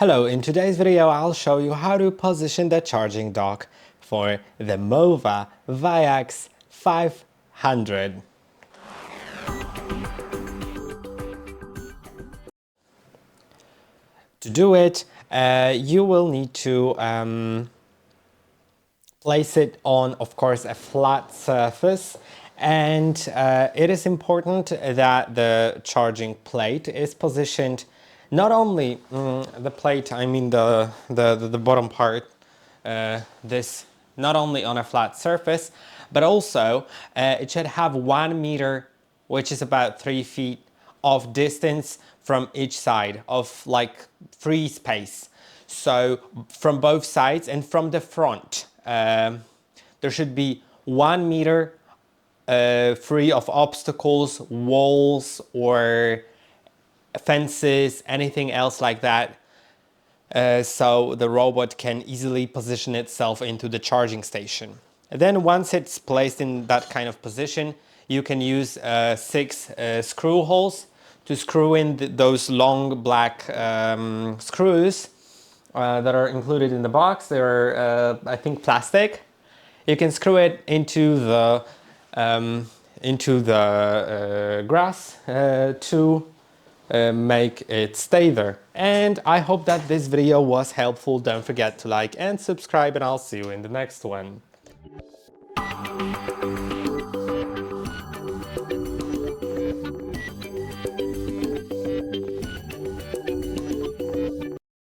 Hello, in today's video I'll show you how to position the charging dock for the MOVA ViAX 500. To do it, you will need to place it on, of course, a flat surface, and it is important that the charging plate is positioned not only the plate, I mean the bottom part, this not only on a flat surface, but also it should have 1 meter, which is about 3 feet of distance from each side, of like free space. So from both sides and from the front, there should be 1 meter free of obstacles, walls, or fences, anything else like that. So the robot can easily position itself into the charging station. And then once it's placed in that kind of position, you can use 6 screw holes to screw in those long black screws that are included in the box. They're, I think, plastic. You can screw it into the grass to make it stay there. And I hope that this video was helpful. Don't forget to like and subscribe, and I'll see you in the next one.